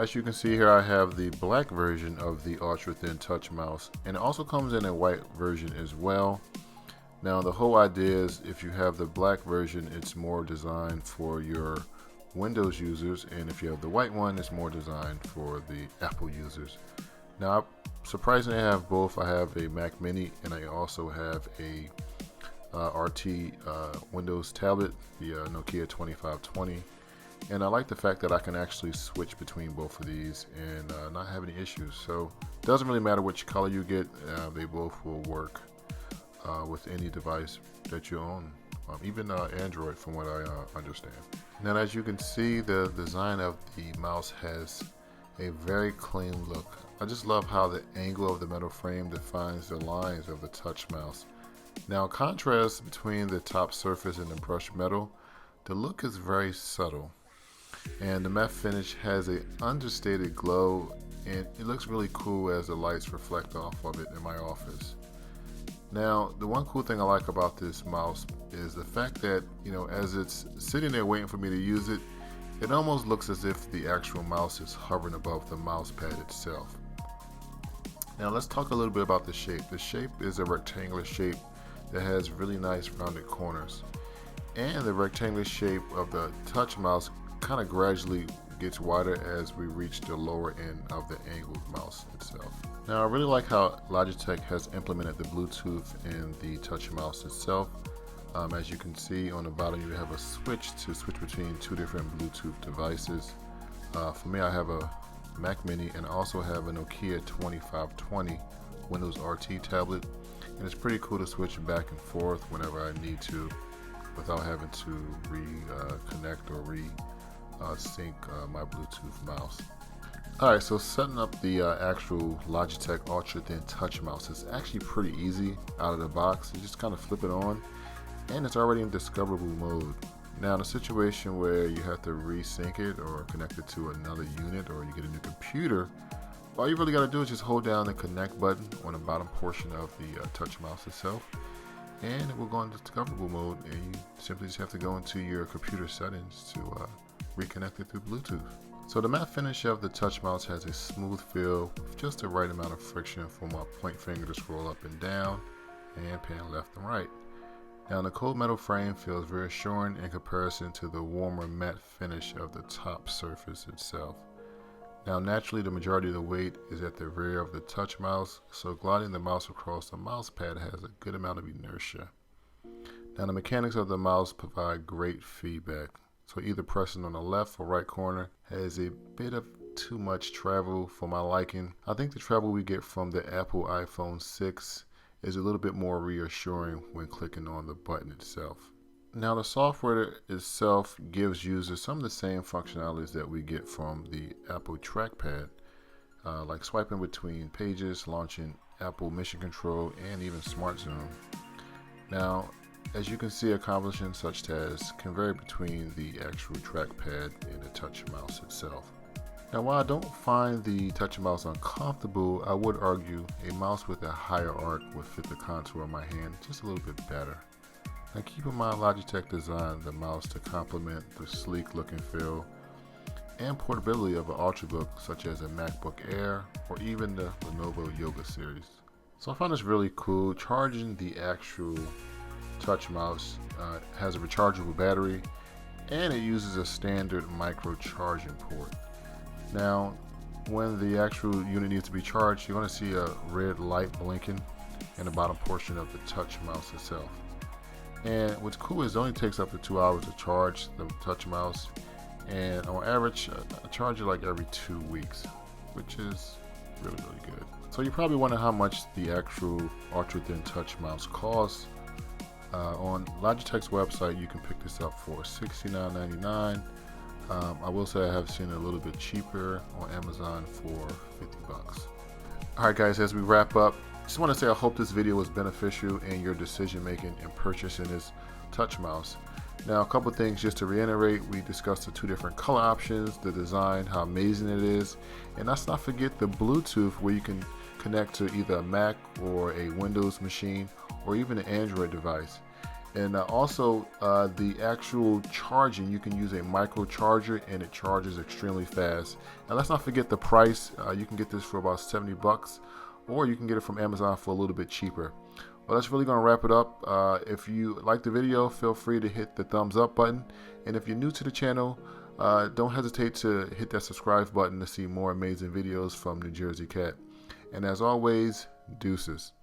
as you can see here, I have the black version of the Ultrathin touch mouse, and it also comes in a white version as well. Now the whole idea is if you have the black version, it's more designed for your Windows users, and if you have the white one, it's more designed for the Apple users. Now, surprisingly, I have both. I have a Mac Mini and I also have a RT Windows tablet, the Nokia 2520. And I like the fact that I can actually switch between both of these and not have any issues. So it doesn't really matter which color you get, they both will work with any device that you own, even Android from what I understand. Now as you can see, the design of the mouse has a very clean look. I just love how the angle of the metal frame defines the lines of the touch mouse. Now contrast between the top surface and the brushed metal, the look is very subtle. And the matte finish has an understated glow, and it looks really cool as the lights reflect off of it in my office. Now, the one cool thing I like about this mouse is the fact that, as it's sitting there waiting for me to use it, it almost looks as if the actual mouse is hovering above the mouse pad itself. Now, let's talk a little bit about the shape. The shape is a rectangular shape that has really nice rounded corners. And the rectangular shape of the touch mouse kind of gradually gets wider as we reach the lower end of the angled mouse itself. Now I really like how Logitech has implemented the Bluetooth in the touch mouse itself. As you can see on the bottom, you have a switch to switch between two different Bluetooth devices. For me, I have a Mac Mini and I also have a Nokia 2520 Windows RT tablet, and it's pretty cool to switch back and forth whenever I need to without having to reconnect or sync my Bluetooth mouse. Alright, so setting up the actual Logitech Ultrathin touch mouse is actually pretty easy out of the box. You just kind of flip it on and it's already in discoverable mode. Now in a situation where you have to resync it or connect it to another unit or you get a new computer, all you really got to do is just hold down the connect button on the bottom portion of the touch mouse itself, and it will go into discoverable mode, and you simply just have to go into your computer settings to reconnect it through Bluetooth. So the matte finish of the touch mouse has a smooth feel with just the right amount of friction for my point finger to scroll up and down and pan left and right. Now the cold metal frame feels reassuring in comparison to the warmer matte finish of the top surface itself. Now naturally the majority of the weight is at the rear of the touch mouse, so gliding the mouse across the mouse pad has a good amount of inertia. Now the mechanics of the mouse provide great feedback. So either pressing on the left or right corner has a bit of too much travel for my liking. I think the travel we get from the Apple iPhone 6 is a little bit more reassuring when clicking on the button itself. Now the software itself gives users some of the same functionalities that we get from the Apple trackpad, like swiping between pages, launching Apple Mission Control, and even Smart Zoom. Now, as you can see, accomplishing such tasks can vary between the actual trackpad and the touch mouse itself. Now while I don't find the touch mouse uncomfortable, I would argue a mouse with a higher arc would fit the contour of my hand just a little bit better. Now keep in mind, Logitech designed the mouse to complement the sleek looking feel and portability of an Ultrabook such as a MacBook Air or even the Lenovo Yoga series. So I found this really cool. Charging the actual touch mouse has a rechargeable battery, and it uses a standard micro charging port. Now when the actual unit needs to be charged, you're going to see a red light blinking in the bottom portion of the touch mouse itself. And what's cool is it only takes up to 2 hours to charge the touch mouse, and on average I charge it like every 2 weeks, which is really good. So you probably wonder how much the actual Ultrathin touch mouse costs. On Logitech's website you can pick this up for $69.99. I will say I have seen it a little bit cheaper on Amazon for $50. Alright guys, as we wrap up, just want to say I hope this video was beneficial in your decision making in purchasing this touch mouse. Now a couple things just to reiterate: we discussed the two different color options, the design, how amazing it is, and let's not forget the Bluetooth where you can connect to either a Mac or a Windows machine or even an Android device. And also the actual charging, you can use a micro charger and it charges extremely fast. And let's not forget the price. You can get this for about 70 bucks, or you can get it from Amazon for a little bit cheaper. Well, that's really going to wrap it up. If you like the video, feel free to hit the thumbs up button. And if you're new to the channel, don't hesitate to hit that subscribe button to see more amazing videos from New Jersey Cat. And as always, deuces.